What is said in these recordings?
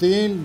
3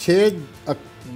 6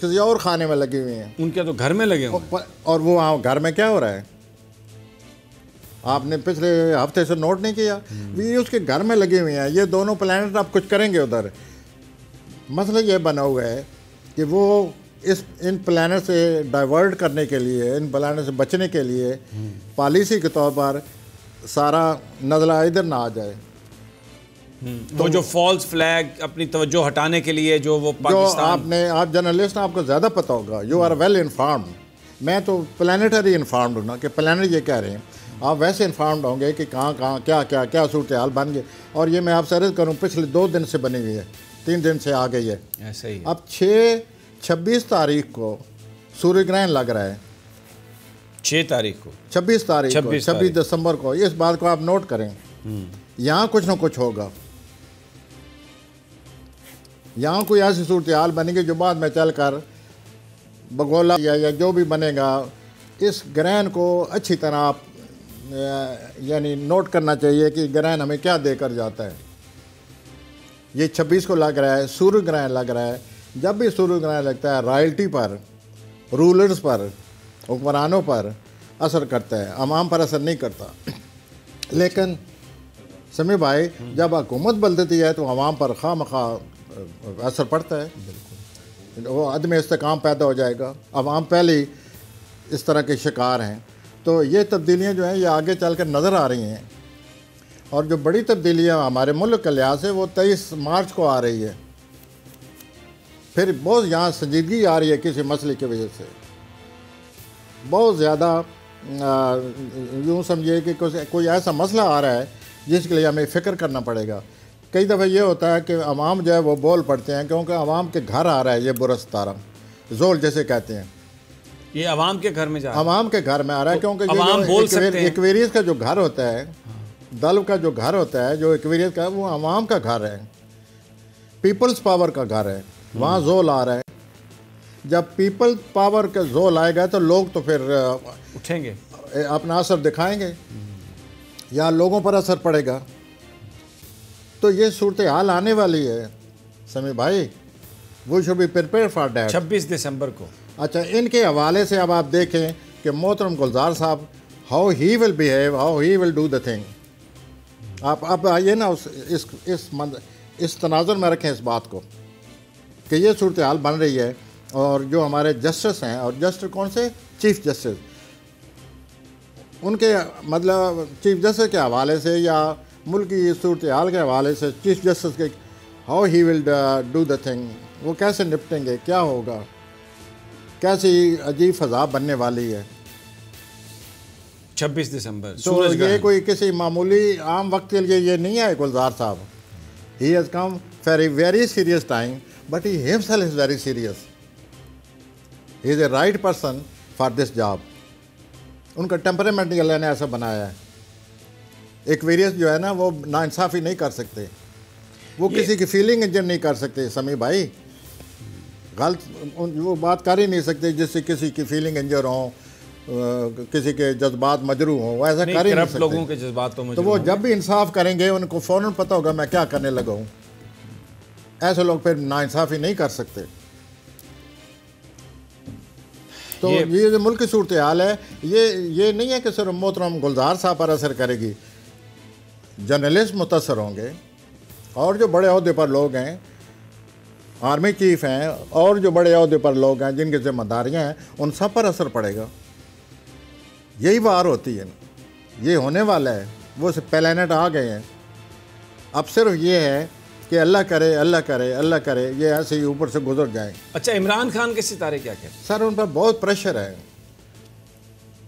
کسی اور خانے میں لگی ہوئی ہیں. ان کے تو گھر میں لگے ہوئے اور وہ وہاں گھر میں کیا ہو رہا ہے؟ آپ نے پچھلے ہفتے سے نوٹ نہیں کیا؟ یہ اس کے گھر میں لگے ہوئے ہیں. یہ دونوں پلانٹ آپ کچھ کریں گے ادھر. مسئلہ یہ بنا ہوا ہے کہ وہ ان پلانٹ سے ڈائیورٹ کرنے کے لیے، ان پلانٹ سے بچنے کے لیے پالیسی کے طور پر سارا نزلہ ادھر نہ آ جائے. تو جو فالس فلیگ اپنی توجہ ہٹانے کے لیے جو وہ پاکستان، آپ جرنلسٹ، آپ کو زیادہ پتہ ہوگا. You are well informed. میں تو پلانیٹری انفارمڈ ہوں نا کہ پلانٹ یہ کہہ رہے ہیں. آپ ویسے انفارمڈ ہوں گے کہ کہاں کیا صورتحال بن گئی. اور یہ میں آپ سے عرض کروں پچھلے 2 دن سے بنی ہوئی ہے، 3 دن سے آ گئی ہے. ایسا ہی اب 26 تاریخ کو سورج گرہن لگ رہا ہے. 26 تاریخ کو 26 دسمبر کو. اس بات کو آپ نوٹ کریں. یہاں کچھ نہ کچھ ہوگا. یہاں کوئی ایسی صورتحال بنے گی جو بعد میں چل کر بگولا یا جو بھی بنے گا، اس گرہن کو اچھی طرح آپ یعنی نوٹ کرنا چاہیے کہ گرہن ہمیں کیا دے کر جاتا ہے. یہ 26 کو لگ رہا ہے، سورج گرہن لگ رہا ہے. جب بھی سورج گرہن لگتا ہے رائلٹی پر، رولرز پر، حکمرانوں پر اثر کرتا ہے، عوام پر اثر نہیں کرتا. لیکن سمیع بھائی، جب حکومت بدلتی ہے تو عوام پر خواہ مخواہ اثر پڑتا ہے. وہ عدم استحکام پیدا ہو جائے گا. عوام پہلے ہی اس طرح کے شکار ہیں. تو یہ تبدیلیاں جو ہیں یہ آگے چل کر نظر آ رہی ہیں. اور جو بڑی تبدیلیاں ہمارے ملک کے لحاظ سے وہ 23 مارچ کو آ رہی ہے. پھر بہت یہاں سنجیدگی آ رہی ہے کسی مسئلے کی وجہ سے. بہت زیادہ یوں سمجھیے کہ کوئی ایسا مسئلہ آ رہا ہے جس کے لیے ہمیں فکر کرنا پڑے گا. کئی دفعہ یہ ہوتا ہے کہ عوام جو ہے وہ بول پڑتے ہیں کیونکہ عوام کے گھر آ رہا ہے یہ برا ستارہ، زول جیسے کہتے ہیں. یہ عوام کے گھر میں جا رہا ہے، عوام کے گھر میں آ رہا ہے کیونکہ عوام بول سکتے ہیں. ایکویریس کا جو گھر ہوتا ہے، دلو کا جو گھر ہوتا ہے، جو ایکویریس کا، وہ عوام کا گھر ہے، پیپلز پاور کا گھر ہے. وہاں زول آ رہا ہے. جب پیپل پاور کا زول آئے گا تو لوگ تو پھر اٹھیں گے، اپنا اثر دکھائیں گے یا لوگوں پر اثر پڑے گا. تو یہ صورتحال آنے والی ہے سمیع بھائی. We should be prepare for that. 26 دسمبر کو. اچھا، ان کے حوالے سے اب آپ دیکھیں کہ محترم گلزار صاحب how he will behave, how he will do the thing. آپ اب آئیے نا اس تناظر میں رکھیں اس بات کو کہ یہ صورتحال بن رہی ہے. اور جو ہمارے جسٹس ہیں، اور جسٹس کون سے؟ Chief justice. ان کے مطلب چیف جسٹس کے حوالے سے یا ملک کی صورتحال کے حوالے سے چیف جسٹس کے how he will do the thing, وہ کیسے نپٹیں گے، کیا ہوگا، کیسی عجیب فضا بننے والی ہے. 26 دسمبر تو یہ کوئی کسی معمولی عام وقت کے لیے یہ نہیں ہے گلزار صاحب. He has come for a very serious time but he himself is very serious. He is a right person for this job. ان کا ٹیمپرامنٹ اللہ نے ایسا بنایا ہے. ایکویریس جو ہے نا وہ ناانصافی نہیں کر سکتے، وہ کسی کی فیلنگ انجن نہیں کر سکتے سمیع بھائی. غلط وہ بات کر ہی نہیں سکتے جس سے کسی کی فیلنگ انجر ہوں، کسی کے جذبات مجروح ہوں. وہ ایسا کر ہی نہیں سکتے. لوگوں کے جذبات تو وہ جب بھی انصاف کریں گے ان کو فوراً پتہ ہوگا میں کیا کرنے لگا ہوں. ایسے لوگ پھر ناانصافی نہیں کر سکتے. تو یہ جو ملک کی صورتحال ہے یہ نہیں ہے کہ صرف محترم گلزار صاحب پر اثر کرے گی. جرنلسٹ متاثر ہوں گے، اور جو بڑے عہدے پر لوگ ہیں، آرمی چیف ہیں، اور جو بڑے عہدے پر لوگ ہیں جن کی ذمہ داریاں ہیں، ان سب پر اثر پڑے گا. یہی بار ہوتی ہے، یہ ہونے والا ہے. وہ پلانٹ آ گئے ہیں. اب صرف یہ ہے کہ اللہ کرے اللہ کرے اللہ کرے یہ ایسے ہی اوپر سے گزر جائیں. اچھا، عمران خان کے ستارے کیا کہتے ہیں؟ سر ان پر بہت پریشر ہے.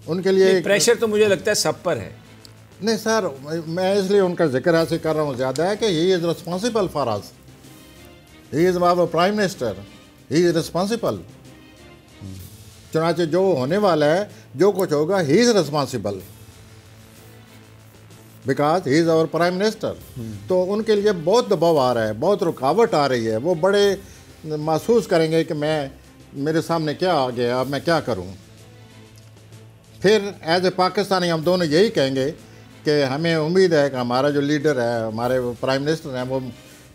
ان کے لیے پریشر تو مجھے لگتا ہے سب پر ہے. نہیں سر، میں اس لیے ان کا ذکر ایسے کر رہا ہوں زیادہ ہے کہ he is responsible for us. He is our prime minister. He is responsible. چنانچہ جو ہونے والا ہے، جو کچھ ہوگا، he is responsible because he is our prime minister. تو ان کے لیے بہت دباؤ آ رہا ہے، بہت رکاوٹ آ رہی ہے. وہ بڑے محسوس کریں گے کہ میرے سامنے کیا آ گیا، اب میں کیا کروں. پھر ایز اے پاکستانی ہم دونوں یہی کہیں گے کہ ہمیں امید ہے کہ ہمارا جو لیڈر ہے، ہمارے پرائم منسٹر ہیں، وہ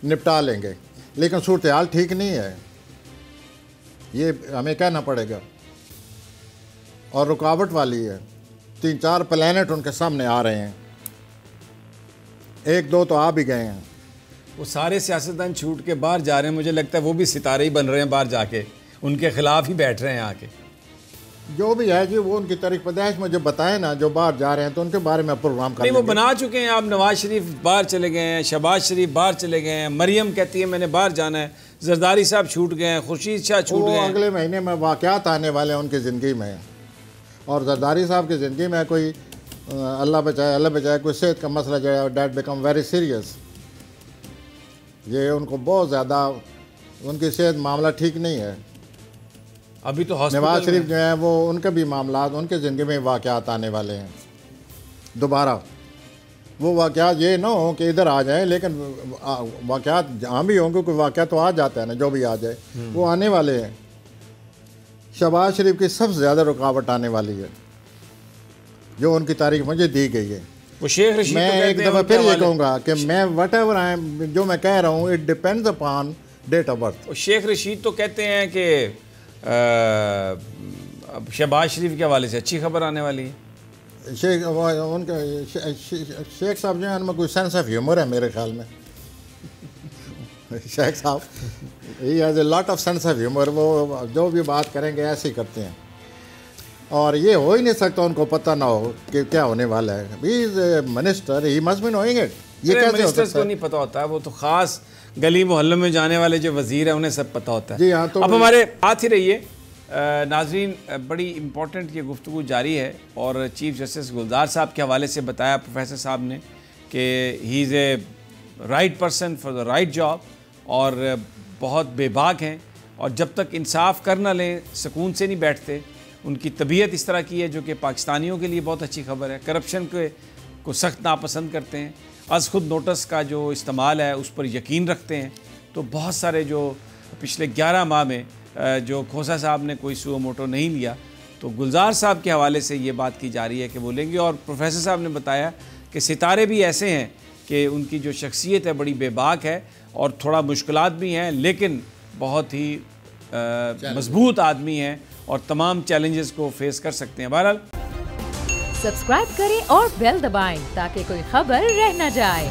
نپٹا لیں گے. لیکن صورتحال ٹھیک نہیں ہے. یہ ہمیں کہنا پڑے گا، اور رکاوٹ والی ہے۔ 3-4 پلانٹ ان کے سامنے آ رہے ہیں، 1-2 تو آ بھی گئے ہیں۔ وہ سارے سیاستدان چھوٹ کے باہر جا رہے ہیں، مجھے لگتا ہے وہ بھی ستارے ہی بن رہے ہیں باہر جا کے، ان کے خلاف ہی بیٹھ رہے ہیں آ کے۔ جو بھی ہے جی، وہ ان کی طریق پیدائش مجھے بتائیں نا، جو باہر جا رہے ہیں تو ان کے بارے میں پروگرام کر نہیں، لیں وہ گے۔ بنا چکے ہیں۔ آپ نواز شریف باہر چلے گئے ہیں، شہباز شریف باہر چلے گئے ہیں، مریم کہتی ہے میں نے باہر جانا ہے، زرداری صاحب چھوٹ گئے ہیں، خورشید شاہ چھوٹ وہ گئے ہیں۔ اگلے مہینے میں واقعات آنے والے ہیں ان کی زندگی میں، اور زرداری صاحب کی زندگی میں کوئی اللہ بچائے کوئی صحت کا مسئلہ جو ہے ڈیٹ بیکم ویری سیریس۔ یہ ان کو بہت زیادہ، ان کی صحت معاملہ ٹھیک نہیں ہے۔ ابھی تو نواز ہاسپٹل شریف جو ہیں وہ ان کے بھی معاملات، ان کے زندگی میں واقعات آنے والے ہیں دوبارہ۔ وہ واقعات یہ نہ ہوں کہ ادھر آ جائیں، لیکن واقعات جہاں بھی ہوں گے، کوئی واقعہ تو آ جاتا ہے نا، جو بھی آ جائے وہ آنے والے ہیں۔ شہباز شریف کی سب سے زیادہ رکاوٹ آنے والی ہے جو ان کی تاریخ مجھے دی گئی ہے۔ وہ شیخ رشید میں ایک دفعہ پھر یہ کہوں گا کہ میں وٹ ایور جو میں کہہ رہا ہوں، it depends upon date of birth. Sheikh Rashid تو کہتے ہیں کہ شہباز شریف کے حوالے سے اچھی خبر آنے والی ہے۔ ان کے شیخ صاحب جو ہیں ان میں کوئی سینس آف ہیومر ہے میرے خیال میں۔ شیخ صاحب he has a lot of sense of humour, وہ جو بھی بات کریں گے ایسے ہی کرتے ہیں، اور یہ ہو ہی نہیں سکتا ان کو پتہ نہ ہو کہ کیا ہونے والا ہے۔ He is a minister, he must be knowing it. یہ کیسے ہو منسٹرز سکتا کو ہے؟ نہیں پتہ ہوتا ہے، وہ تو خاص گلی محلوں میں جانے والے جو وزیر ہیں انہیں سب پتہ ہوتا ہے۔ جی ہاں، تو اب ہمارے ساتھ ہی رہیے ناظرین، بڑی امپورٹنٹ یہ گفتگو جاری ہے، اور چیف جسٹس گلزار صاحب کے حوالے سے بتایا پروفیسر صاحب نے کہ he is a right person for the right job, اور بہت بے باک ہیں، اور جب تک انصاف کر نہ لیں سکون سے نہیں بیٹھتے۔ ان کی طبیعت اس طرح کی ہے جو کہ پاکستانیوں کے لیے بہت اچھی خبر ہے۔ کرپشن کو سخت ناپسند کرتے ہیں، از خود نوٹس کا جو استعمال ہے اس پر یقین رکھتے ہیں۔ تو بہت سارے جو پچھلے 11 ماہ میں جو کھوسا صاحب نے کوئی سو موٹو نہیں لیا، تو گلزار صاحب کے حوالے سے یہ بات کی جا رہی ہے کہ وہ لیں گے۔ اور پروفیسر صاحب نے بتایا کہ ستارے بھی ایسے ہیں کہ ان کی جو شخصیت ہے بڑی بے باک ہے، اور تھوڑا مشکلات بھی ہیں، لیکن بہت ہی مضبوط آدمی ہیں اور تمام چیلنجز کو فیس کر سکتے ہیں۔ بہرحال سبسکرائب کریں اور بیل دبائیں تاکہ کوئی خبر رہ نہ جائے۔